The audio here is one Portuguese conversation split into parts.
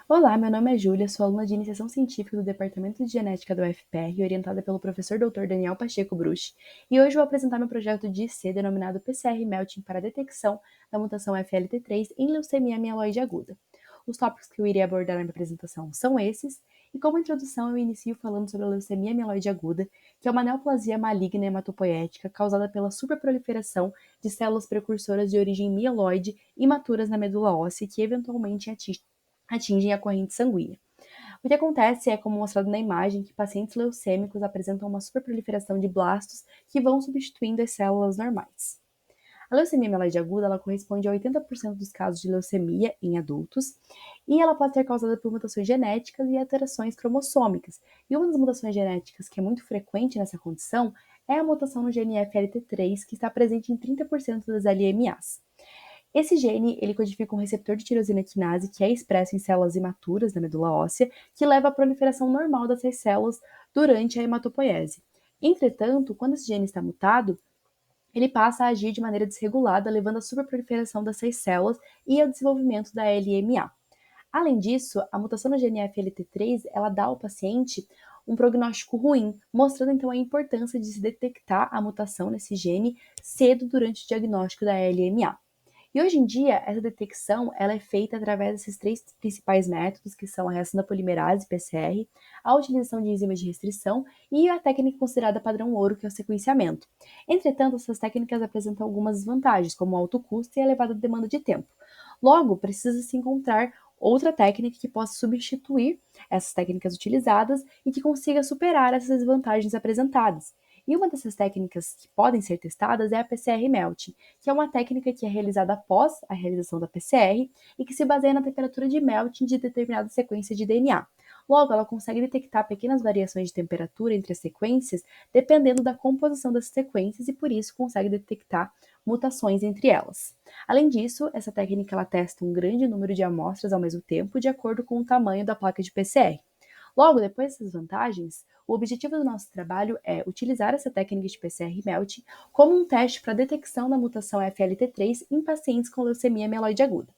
Olá, meu nome é Júlia, sou aluna de Iniciação Científica do Departamento de Genética da UFPR, orientada pelo professor Dr. Daniel Pacheco Bruch, e hoje vou apresentar meu projeto de IC denominado PCR-Melting para a detecção da mutação FLT3 em leucemia mieloide aguda. Os tópicos que eu irei abordar na minha apresentação são esses, e como introdução eu inicio falando sobre a leucemia mieloide aguda, que é uma neoplasia maligna hematopoética causada pela superproliferação de células precursoras de origem mieloide imaturas na medula óssea que eventualmente atingem a corrente sanguínea. O que acontece é, como mostrado na imagem, que pacientes leucêmicos apresentam uma superproliferação de blastos que vão substituindo as células normais. A leucemia mieloide aguda ela corresponde a 80% dos casos de leucemia em adultos e ela pode ser causada por mutações genéticas e alterações cromossômicas. E uma das mutações genéticas que é muito frequente nessa condição é a mutação no gene FLT3, que está presente em 30% das LMAs. Esse gene, ele codifica um receptor de tirosina quinase que é expresso em células imaturas da medula óssea, que leva à proliferação normal dessas células durante a hematopoiese. Entretanto, quando esse gene está mutado, ele passa a agir de maneira desregulada, levando à superproliferação dessas células e ao desenvolvimento da LMA. Além disso, a mutação no gene FLT3, ela dá ao paciente um prognóstico ruim, mostrando então a importância de se detectar a mutação nesse gene cedo durante o diagnóstico da LMA. E hoje em dia, essa detecção ela é feita através desses três principais métodos, que são a reação da polimerase, PCR, a utilização de enzimas de restrição e a técnica considerada padrão ouro, que é o sequenciamento. Entretanto, essas técnicas apresentam algumas desvantagens, como o alto custo e a elevada demanda de tempo. Logo, precisa-se encontrar outra técnica que possa substituir essas técnicas utilizadas e que consiga superar essas desvantagens apresentadas. E uma dessas técnicas que podem ser testadas é a PCR-Melting, que é uma técnica que é realizada após a realização da PCR e que se baseia na temperatura de melting de determinada sequência de DNA. Logo, ela consegue detectar pequenas variações de temperatura entre as sequências, dependendo da composição das sequências, e por isso consegue detectar mutações entre elas. Além disso, essa técnica ela testa um grande número de amostras ao mesmo tempo, de acordo com o tamanho da placa de PCR. Logo, depois dessas vantagens, o objetivo do nosso trabalho é utilizar essa técnica de PCR-Melting como um teste para a detecção da mutação FLT3 em pacientes com leucemia mieloide aguda.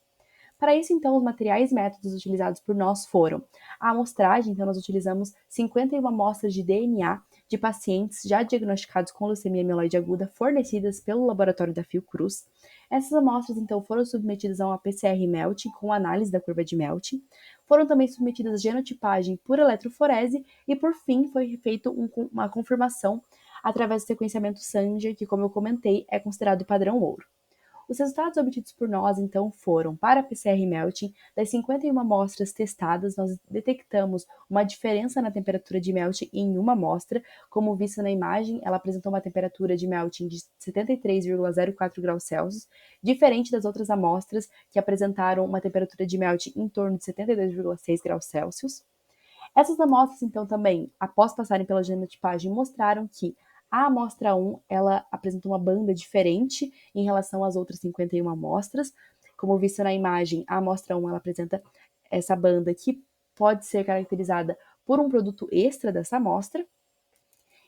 Para isso, então, os materiais e métodos utilizados por nós foram a amostragem, então nós utilizamos 51 amostras de DNA de pacientes já diagnosticados com leucemia mieloide aguda fornecidas pelo laboratório da Fiocruz. Essas amostras, então, foram submetidas a uma PCR-Melting com análise da curva de Melting. Foram também submetidas a genotipagem por eletroforese e, por fim, foi feita uma confirmação através do sequenciamento Sanger, que, como eu comentei, é considerado padrão ouro. Os resultados obtidos por nós, então, foram: para a PCR-Melting, das 51 amostras testadas, nós detectamos uma diferença na temperatura de melting em uma amostra. Como visto na imagem, ela apresentou uma temperatura de melting de 73,04 graus Celsius, diferente das outras amostras, que apresentaram uma temperatura de melting em torno de 72,6 graus Celsius. Essas amostras, então, também, após passarem pela genotipagem, mostraram que a amostra 1 ela apresenta uma banda diferente em relação às outras 51 amostras. Como visto na imagem, a amostra 1 ela apresenta essa banda que pode ser caracterizada por um produto extra dessa amostra.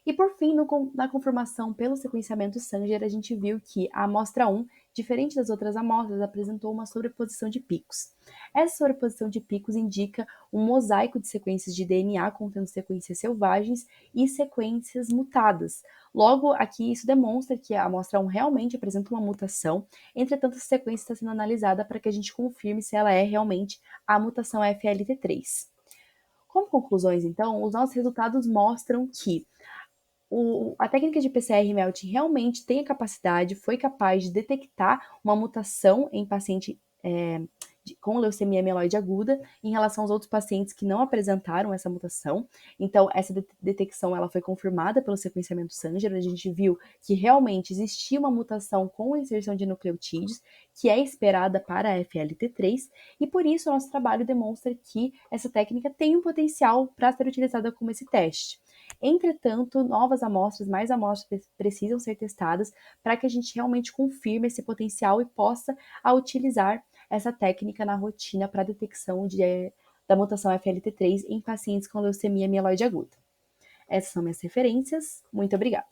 E por fim, na confirmação pelo sequenciamento Sanger, a gente viu que a amostra 1, diferente das outras amostras, apresentou uma sobreposição de picos. Essa sobreposição de picos indica um mosaico de sequências de DNA contendo sequências selvagens e sequências mutadas. Logo, aqui isso demonstra que a amostra 1 realmente apresenta uma mutação, entretanto, essa sequência está sendo analisada para que a gente confirme se ela é realmente a mutação FLT3. Como conclusões, então, os nossos resultados mostram que a técnica de PCR-Melting realmente tem a capacidade, foi capaz de detectar uma mutação em paciente com leucemia mieloide aguda em relação aos outros pacientes que não apresentaram essa mutação. Então, essa detecção ela foi confirmada pelo sequenciamento Sanger. A gente viu que realmente existia uma mutação com inserção de nucleotídeos que é esperada para a FLT3, e por isso o nosso trabalho demonstra que essa técnica tem um potencial para ser utilizada como esse teste. Entretanto, novas amostras, mais amostras precisam ser testadas para que a gente realmente confirme esse potencial e possa utilizar essa técnica na rotina para a detecção da mutação FLT3 em pacientes com leucemia mieloide aguda. Essas são minhas referências. Muito obrigada.